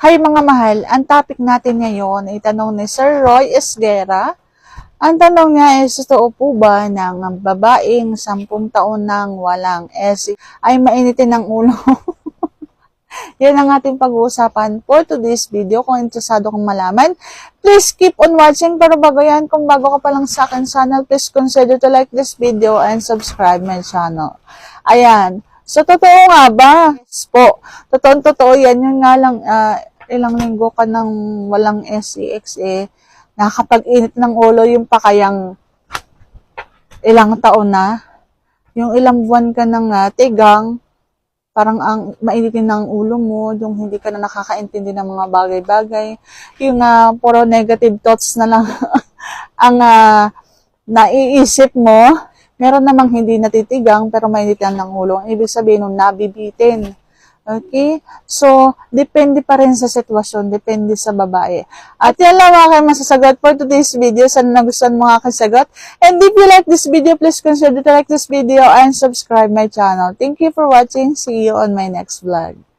Hi mga mahal, ang topic natin ngayon ay tanong ni Sir Roy Esguera. Ang tanong niya is, totoo po ba na ang babaeng 10 taon nang walang SE ay mainitin ng ulo? Yan ang ating pag-uusapan for today's video. Kung interesado kang malaman, please keep on watching. Pero bago yan, kung bago ka pa lang sa akin channel, please consider to like this video and subscribe my channel. Ayan. So, totoo nga ba? Yes po. Totoo yan. Yun nga lang, ilang linggo ka nang walang SEX nakakapag-init ng ulo yung pakayang ilang taon na. Yung ilang buwan ka nang tigang, parang ang mainitin ng ulo mo, yung hindi ka na nakakaintindi ng mga bagay-bagay, yung puro negative thoughts na lang ang naiisip mo. Meron namang hindi natitigang pero mainitin ng ulo. Ang ibig sabihin nung nabibitin. Okay? So, depende pa rin sa sitwasyon, depende sa babae. At yan lang mga kayo masasagot for today's video. Sana nagustuhan mo aking sagot. And if you like this video, please consider to like this video and subscribe my channel. Thank you for watching. See you on my next vlog.